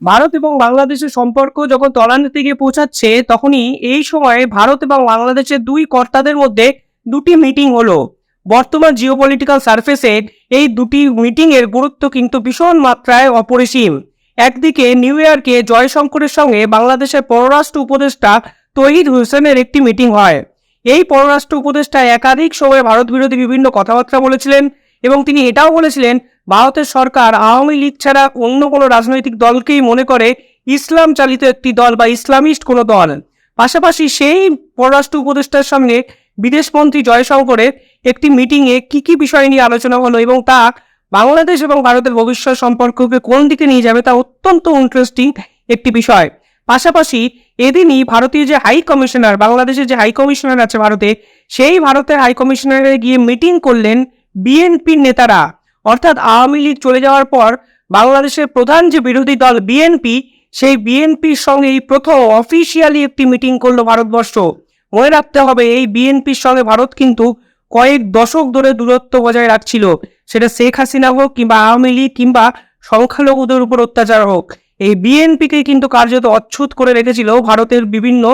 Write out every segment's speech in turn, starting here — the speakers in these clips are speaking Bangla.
ভারত এবং বাংলাদেশের সম্পর্ক যখন তলানিতে গিয়ে পৌঁছাচ্ছে, তখনই এই সময়ে ভারত এবং বাংলাদেশের দুই কর্তাদের মধ্যে দুটি মিটিং হলো। বর্তমান জিওপলিটিক্যাল সারফেসে এই দুটি মিটিং এর গুরুত্ব কিন্তু ভীষণ মাত্রায় অপরিসীম। একদিকে নিউ ইয়র্কে জয়শঙ্করের সঙ্গে বাংলাদেশের পররাষ্ট্র উপদেষ্টা তৌহিদ হোসেনের একটি মিটিং হয়। এই পররাষ্ট্র উপদেষ্টা একাধিক সময় ভারত বিরোধী বিভিন্ন কথাবার্তা বলেছিলেন এবং তিনি এটাও বলেছিলেন ভারতের সরকার আওয়ামী লীগ ছাড়া অন্য কোনো রাজনৈতিক দলকেই মনে করে ইসলাম চালিত একটি দল বা ইসলামিস্ট কোনো দল। পাশাপাশি সেই পররাষ্ট্র উপদেষ্টার সঙ্গে বিদেশমন্ত্রী জয়শঙ্করের একটি মিটিংয়ে কি বিষয় নিয়ে আলোচনা হলো এবং তা বাংলাদেশ এবং ভারতের ভবিষ্যৎ সম্পর্ককে কোন দিকে নিয়ে যাবে তা অত্যন্ত ইন্টারেস্টিং একটি বিষয়। পাশাপাশি এদিনই ভারতীয় যে হাই কমিশনার, বাংলাদেশের যে হাই কমিশনার আছে ভারতে, সেই ভারতের হাই কমিশনারে গিয়ে মিটিং করলেন বিএনপির নেতারা। অর্থাৎ আওয়ামী লীগ চলে যাওয়ার পর বাংলাদেশের প্রধান যে বিরোধী দল বিএনপি, সেই বিএনপির সঙ্গে এই প্রথম অফিসিয়ালি একটি মিটিং করলো ভারতবর্ষ। মনে রাখতে হবে এই বিএনপির সঙ্গে ভারত কিন্তু কয়েক দশক ধরে দূরত্ব বজায় রাখছিল, সেটা শেখ হাসিনা হোক কিংবা আওয়ামী লীগ কিংবা সংখ্যালঘুদের উপর অত্যাচার হোক, এই বিএনপিকে কিন্তু কার্যত অচ্ছুত করে রেখেছিল ভারতের বিভিন্ন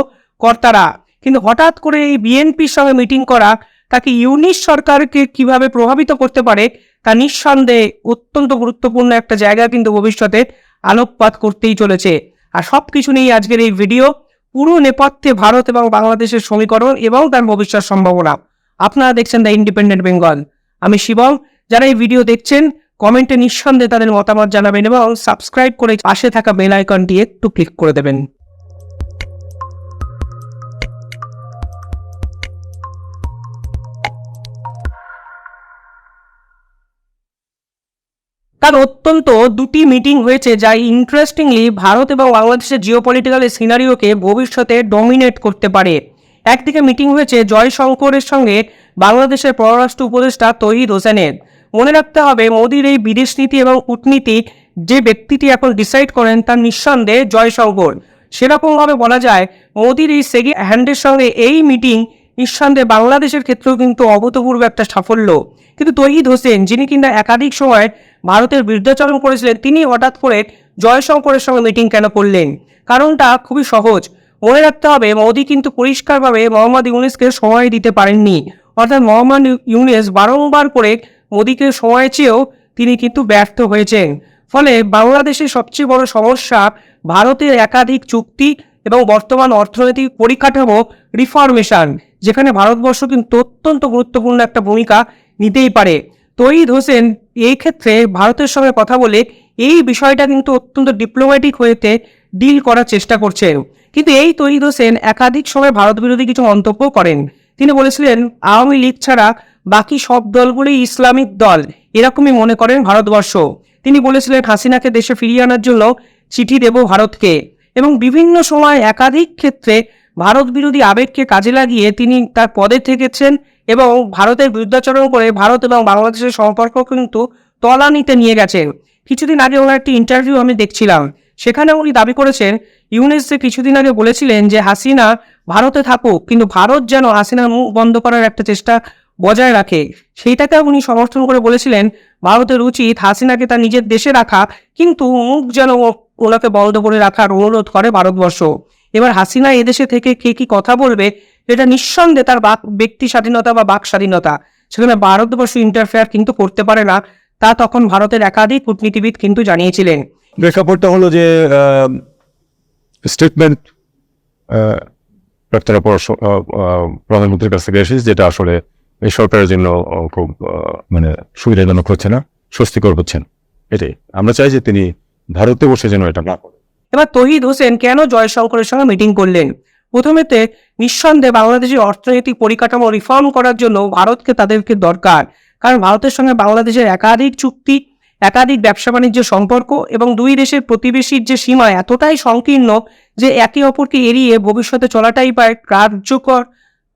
কর্তারা। কিন্তু হঠাৎ করে এই বিএনপির সঙ্গে মিটিং করা তাকে ইউনিশ সরকারকে কিভাবে প্রভাবিত করতে পারে তা নিঃসন্দেহে অত্যন্ত গুরুত্বপূর্ণ একটা জায়গা কিন্তু ভবিষ্যতে আলোকপাত করতেই চলেছে। আর সবকিছু নিয়ে আজকের এই ভিডিও, পুরো নেপথ্যে ভারত এবং বাংলাদেশের সমীকরণ এবং তার ভবিষ্যৎ সম্ভাবনা। আপনারা দেখছেন দ্য ইন্ডিপেন্ডেন্ট বেঙ্গল, আমি শিবম। যারা এই ভিডিও দেখছেন কমেন্টে নিঃসন্দেহে তাদের মতামত জানাবেন এবং সাবস্ক্রাইব করে পাশে থাকা বেল আইকনটি একটু ক্লিক করে দেবেন। তার অত্যন্ত দুটি মিটিং হয়েছে যা ইন্টারেস্টিংলি ভারত এবং বাংলাদেশের জিওপলিটিক্যাল সিনারিওকে ভবিষ্যতে ডমিনেট করতে পারে। একদিকে মিটিং হয়েছে জয়শঙ্করের সঙ্গে বাংলাদেশের পররাষ্ট্র উপদেষ্টা তৌহিদ হোসেনের। মনে রাখতে হবে মোদির এই বিদেশ নীতি এবং কূটনীতি যে ব্যক্তিটি এখন ডিসাইড করেন তার নিঃসন্দেহে জয়শঙ্কর। সেরকমভাবে বলা যায় মোদির এই সেকেন্ড হ্যান্ডের সঙ্গে এই মিটিং নিঃসন্দেহে বাংলাদেশের ক্ষেত্রেও কিন্তু অভূতপূর্ব একটা সাফল্য। কিন্তু তৌহিদ হোসেন, যিনি কিনা একাধিক সময় ভারতের বিরুদ্ধাচরণ করেছিলেন, তিনি হঠাৎ করে জয়শঙ্করের সঙ্গে মিটিং কেন করলেন? কারণটা খুবই সহজ। মনে রাখতে হবে মোদি কিন্তু পরিষ্কারভাবে মোহাম্মদ ইউনূসকে সময় দিতে পারেননি। অর্থাৎ মোহাম্মদ ইউনূস বারংবার করে মোদিকে সময় চেয়েও তিনি কিন্তু ব্যর্থ হয়েছেন। ফলে বাংলাদেশের সবচেয়ে বড় সমস্যা ভারতের একাধিক চুক্তি এবং বর্তমান অর্থনৈতিক পরিকাঠামো রিফরমেশন, যেখানে ভারতবর্ষ কিন্তু অত্যন্ত গুরুত্বপূর্ণ একটা ভূমিকা নিতেই পারে। তৌহিদ হোসেন এই ক্ষেত্রে ভারতের সঙ্গে কথা বলে এই বিষয়টা কিন্তু অত্যন্ত ডিপ্লোম্যাটিক ওয়েতে ডিল করার চেষ্টা করছেন। কিন্তু এই তৌহিদ হোসেন একাধিক সময় ভারত বিরোধী কিছু মন্তব্য করেন। তিনি বলেছিলেন আওয়ামী লীগ ছাড়া বাকি সব দলগুলি ইসলামিক দল, এরকমই মনে করেন ভারতবর্ষ। তিনি বলেছিলেন হাসিনাকে দেশে ফিরিয়ে আনার জন্য চিঠি দেব ভারতকে, এবং বিভিন্ন সময় একাধিক ক্ষেত্রে ভারত বিরোধী আবেগকে কাজে লাগিয়ে তিনি তার পদে থেকেছেন এবং ভারতের বিরুদ্ধাচরণ করে ভারত এবং বাংলাদেশের সম্পর্ক কিন্তু তলানিতে নিয়ে গেছেন। কিছুদিন আগে ওনার একটি ইন্টারভিউ আমি দেখছিলাম, সেখানে উনি দাবি করেছেন ইউনূস যে কিছুদিন আগে বলেছিলেন যে হাসিনা ভারতে থাকুক, কিন্তু ভারত যেন হাসিনার মুখ বন্ধ করার একটা চেষ্টা বজায় রাখে, সেইটাকে উনি সমর্থন করে বলেছিলেন ভারতের উচিত হাসিনাকে তার নিজের দেশে রাখা, কিন্তু মুখ যেন ওনাকে বন্ধ করে রাখার অনুরোধ করে ভারতবর্ষ। এবার হাসিনা এদেশে থেকে কে কি কথা বলবে, এটা নিঃসন্দেহে তার ব্যক্তি স্বাধীনতা বা বাক স্বাধীনতা, সেখানে ভারতবর্ষ ইন্টারফেয়ার কিন্তু করতে পারে না, তা তখন ভারতের একাধিক কূটনীতিবিদ কিন্তু জানিয়েছিলেন। প্রেক্ষাপটটা হলো যে স্টেটমেন্ট প্রধানমন্ত্রীর কাছ থেকে এসেছে, যেটা আসলে এই সরকারের জন্য খুব সুবিধাজনক হচ্ছে না, স্বস্তিকর হচ্ছে না। এটাই আমরা চাই যে তিনি ভারতে বসে যেন এটা না করেন। এবার তৌহিদ হোসেন কেন জয়শঙ্করের সঙ্গে মিটিং করলেন? প্রথমেতে নিঃসন্দেহে বাংলাদেশের অর্থনৈতিক পরিকাঠামো রিফর্ম করার জন্য ভারতকে তাদেরকে দরকার, কারণ ভারতের সঙ্গে বাংলাদেশের একাধিক চুক্তি, একাধিক ব্যবসা বাণিজ্য সম্পর্ক এবং দুই দেশের প্রতিবেশীর যে সীমা এতটাই সংকীর্ণ যে একে অপরকে এড়িয়ে ভবিষ্যতে চলাটাই প্রায় কার্যকর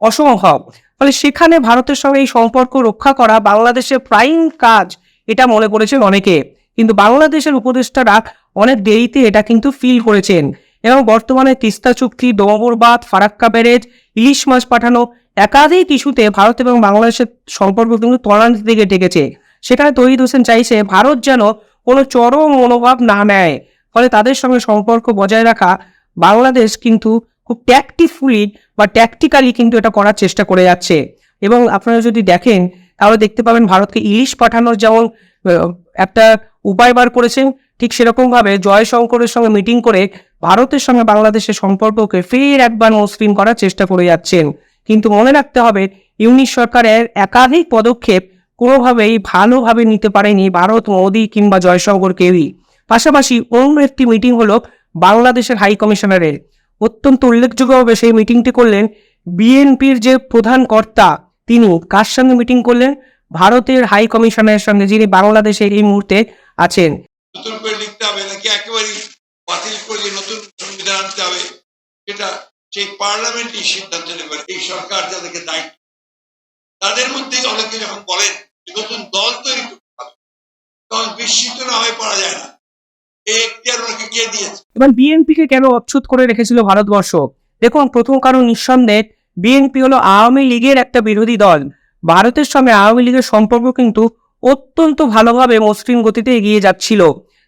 অসম্ভব। ফলে সেখানে ভারতের সঙ্গে এই সম্পর্ক রক্ষা করা বাংলাদেশের প্রাইম কাজ, এটা মনে করেছেন অনেকে। কিন্তু বাংলাদেশের উপদেষ্টারা অনেক দেরিতে এটা কিন্তু ফিল করেছেন এবং বর্তমানে তিস্তা চুক্তি, ডোমর বাঁধ, ফারাক্কা ব্যারেজ, ইলিশ মাছ পাঠানো, একাধিক ইস্যুতে ভারত এবং বাংলাদেশের সম্পর্ক কিন্তু তলানির দিকে টেকেছে। সেখানে তৌহিদ হোসেন চাইছে ভারত যেন কোনো চরম মনোভাব না নেয়, ফলে তাদের সঙ্গে সম্পর্ক বজায় রাখা বাংলাদেশ কিন্তু খুব ট্যাকটিফুলি বা ট্যাকটিক্যালি কিন্তু এটা করার চেষ্টা করে যাচ্ছে। এবং আপনারা যদি দেখেন তাহলে দেখতে পাবেন ভারতকে ইলিশ পাঠানোর যেমন একটা উপায় বার করেছেন, ঠিক সেরকমভাবে জয়শঙ্করের সঙ্গে মিটিং করে ভারতের সঙ্গে বাংলাদেশের সম্পর্ককে ফের একবার মসৃণ করার চেষ্টা করে যাচ্ছেন। কিন্তু মনে রাখতে হবে ইউনিশ সরকারের একাধিক পদক্ষেপ কোনোভাবেই ভালোভাবে নিতে পারেনি ভারত, মোদী কিংবা জয়শঙ্কর কেউই। পাশাপাশি অন্য একটি মিটিং হলো বাংলাদেশের হাই কমিশনারের। অত্যন্ত উল্লেখযোগ্যভাবে সেই মিটিংটি করলেন বিএনপির যে প্রধান কর্তা, তিনি কার সঙ্গে মিটিং করলেন? ভারতের হাই কমিশনারের সঙ্গে, যিনি বাংলাদেশে এই মুহূর্তে আছেন। নতুন করে লিখতে হবে নাকি একেবারেই বাতিল করে নতুন সংবিধান আনতে হবে, সেটা সেই পার্লামেন্টই সিদ্ধান্ত নেবে। এই সরকার যাদেরকে দায়িত্ব, তাদের মধ্যেই অনেকে যখন বলেন নতুন দল তৈরি করতে হবে, তখন বিস্মিত না হয়ে পড়া যায় না এই এখতিয়ার ওনাকে কে দিয়েছে। এবার বিএনপিকে কেন অচ্ছুত করে রেখেছিল ভারতবর্ষ? দেখুন, প্রথম কারণ নিঃসন্দেহে বিএনপি হলো আওয়ামী লীগের একটা বিরোধী দল। ভারতের সঙ্গে আওয়ামী লীগের সম্পর্ক কিন্তু অত্যন্ত ভালোভাবে মসৃণ গতিতে এগিয়ে যাচ্ছিল।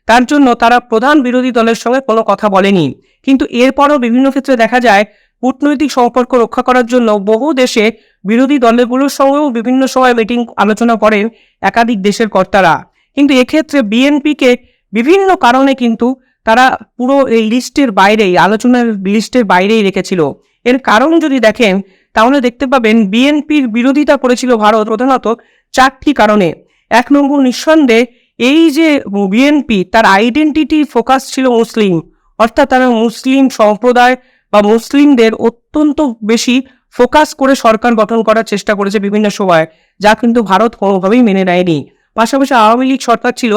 তার জন্য তারা প্রধান বিরোধী দলের সঙ্গে কোনো কথা বলেনি। কিন্তু এরপরও বিভিন্ন ক্ষেত্রে দেখা যায় কূটনৈতিক সম্পর্ক রক্ষা করার জন্য বহু দেশে বিরোধী দলগুলোর সঙ্গেও বিভিন্ন সময় মিটিং আলোচনা করেন একাধিক দেশের কর্তারা। কিন্তু এক্ষেত্রে বিএনপিকে বিভিন্ন কারণে কিন্তু তারা পুরো এই লিস্টের বাইরেই, আলোচনার লিস্টের বাইরেই রেখেছিল। এর কারণ যদি দেখেন তাহলে দেখতে পাবেন বিএনপির বিরোধিতা করেছিল ভারত প্রধানত 4টি কারণে। 1 নম্বর, নিঃসন্দেহে এই যে বিএনপি, তার আইডেন্টিটি ফোকাস ছিল মুসলিম, অর্থাৎ তারা মুসলিম সম্প্রদায় বা মুসলিমদের অত্যন্ত বেশি ফোকাস করে সরকার গঠন করার চেষ্টা করেছে বিভিন্ন সময়, যা কিন্তু ভারত কোনোভাবেই মেনে নেয়নি। পাশাপাশি আওয়ামী লীগ সরকার ছিল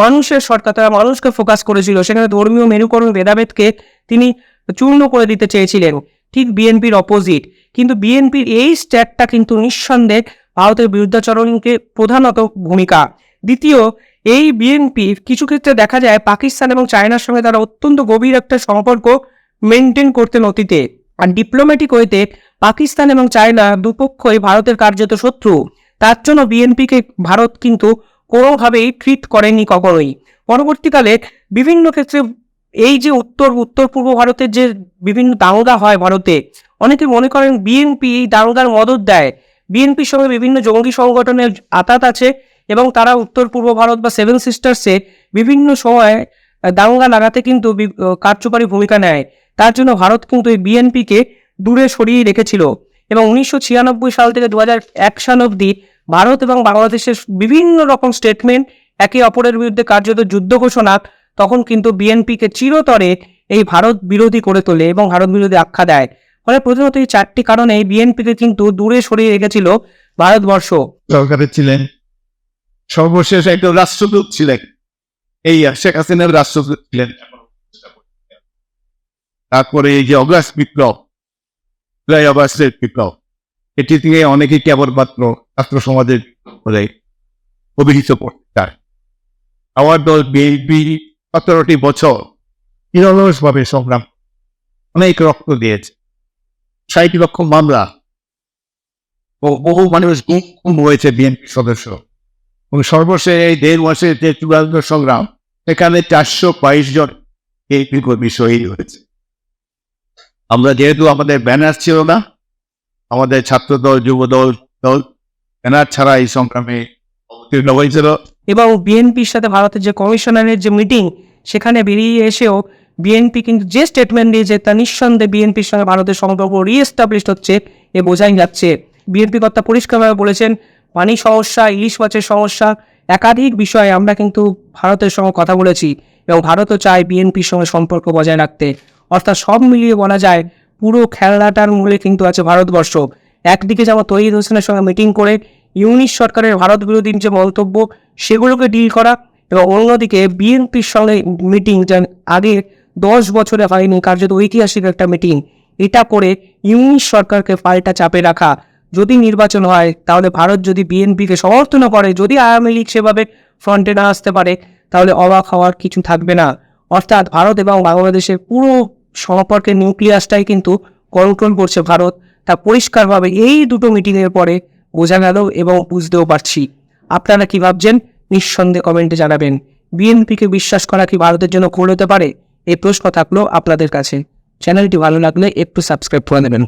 মানুষের সরকার, তারা মানুষকে ফোকাস করেছিল, সেখানে ধর্মীয় মেরুকরণ ভেদাভেদকে তিনি চূর্ণ করে দিতে চেয়েছিলেন, ঠিক বিএনপির অপোজিট। কিন্তু বিএনপির এই স্ট্যাটটা কিন্তু নিঃসন্দেহে ভারতের বিরুদ্ধাচরণকে প্রধানত ভূমিকা। দ্বিতীয়, এই বিএনপির কিছু ক্ষেত্রে দেখা যায় পাকিস্তান এবং চায়নার সঙ্গে তারা অত্যন্ত গভীর একটা সম্পর্ক মেনটেন করতেন অতীতে। আর ডিপ্লোম্যাটিক ওয়েতে পাকিস্তান এবং চায়না দুপক্ষই ভারতের কার্যত শত্রু। তার জন্য বিএনপিকে ভারত কিন্তু কোনোভাবেই ট্রিট করেনি কখনোই। পরবর্তীকালে বিভিন্ন ক্ষেত্রে এই যে উত্তর পূর্ব ভারতের যে বিভিন্ন দাঙ্গা হয় ভারতে, অনেকে মনে করেন বিএনপি এই দাঙ্গার মদদ দেয়। বিএনপির সঙ্গে বিভিন্ন জঙ্গি সংগঠনের আঁতাত আছে এবং তারা উত্তর পূর্ব ভারত বা 7 সিস্টার্সে বিভিন্ন সময় দাঙ্গা লাগাতে কিন্তু কার্যকরী ভূমিকা নেয়। তার জন্য ভারত কিন্তু এই বিএনপিকে দূরে সরিয়ে রেখেছিল। এবং 1996 সাল থেকে 2001 সাল অবধি ভারত এবং বাংলাদেশের বিভিন্ন রকম স্টেটমেন্ট, একে অপরের বিরুদ্ধে কার্যত যুদ্ধ ঘোষণা, তখন কিন্তু বিএনপিকে চিরতরে এই ভারত বিরোধী করে তোলে এবং ভারত বিরোধী আখ্যা দেয়। ফলে প্রধানত এই 4টি কারণে বিএনপিকে কিন্তু দূরে সরিয়ে রেখেছিল ভারতবর্ষ। সরকারে ছিলেন, সর্বশেষ একজন রাষ্ট্রদূত ছিলেন, এই শেখ হাসিনার রাষ্ট্রদূত ছিলেন। তারপরে এই যে অগাস্ট বিপ্লব, জুলাই অগাস্টের বিপ্লব, এটি থেকে অনেকেই কেবলমাত্র ছাত্র সমাজের বলে অভিহিত করতে চায়। আমার দল বিএনপি 17টি বছর নিরলসভাবে সংগ্রাম, অনেক রক্ত দিয়েছে, 60 লক্ষ মামলা ও বহু মানুষ গুম হয়েছে বিএনপি সদস্য। এবং সর্বশেষ এই 1.5 মাসের যে চূড়ান্ত সংগ্রাম, সেখানে 422 জন বিএনপি কর্মী শহীদ হয়েছে। আমরা যেহেতু আমাদের ব্যানার ছিল না, আমাদের ছাত্র দল, যুব দল ব্যানার ছাড়া এই সংগ্রামে অবতীর্ণ হয়েছিল। এবং বিএনপির সাথে ভারতের যে কমিশনারের যে মিটিং, সেখানে বেরিয়ে এসেও বিএনপি কিন্তু যে স্টেটমেন্ট দিয়েছে তা নিঃসন্দেহে বিএনপির সঙ্গে ভারতের সম্পর্ক রিএস্টাবলিশ হচ্ছে, এ বোঝাই যাচ্ছে। বিএনপি কর্তা পরিষ্কারভাবে বলেছেন পানি সমস্যা, ইলিশ মাছের সমস্যা, একাধিক বিষয়ে আমরা কিন্তু ভারতের সঙ্গে কথা বলেছি এবং ভারতও চায় বিএনপির সঙ্গে সম্পর্ক বজায় রাখতে। অর্থাৎ সব মিলিয়ে বলা যায় পুরো খেলাটার মূলে কিন্তু আছে ভারতবর্ষ। একদিকে যেমন তৌহিদ হোসেনের সঙ্গে মিটিং করে ইউনিশ সরকারের ভারত বিরোধী যে মন্তব্য, সেগুলোকে ডিল করা, এবং অন্যদিকে বিএনপির সঙ্গে মিটিং, যা আগে 10 বছরে হয়নি, কার্যত ঐতিহাসিক একটা মিটিং, এটা করে ইউনিশ সরকারকে পাল্টা চাপে রাখা। যদি নির্বাচন হয় তাহলে ভারত যদি বিএনপিকে সমর্থন করে, যদি আওয়ামী লীগ সেভাবে ফ্রন্টে না আসতে পারে, তাহলে অবাক হওয়ার কিছু থাকবে না। অর্থাৎ ভারত এবং বাংলাদেশের পুরো সম্পর্কের নিউক্লিয়াসটাই কিন্তু কন্ট্রোল করছে ভারত। তা পরিষ্কারভাবে এই দুটো মিটিংয়ের পরে বোঝা গেল এবং বুঝতেও পারছি। আপনারা কি ভাবছেন নিঃসন্দেহে কমেন্টে জানাবেন। বিএনপিকে বিশ্বাস করা কি ভারতের জন্য ভুল হতে পারে? এই প্রশ্ন থাকলো আপনাদের কাছে। চ্যানেলটি ভালো লাগলে একটু সাবস্ক্রাইব করে দেবেন।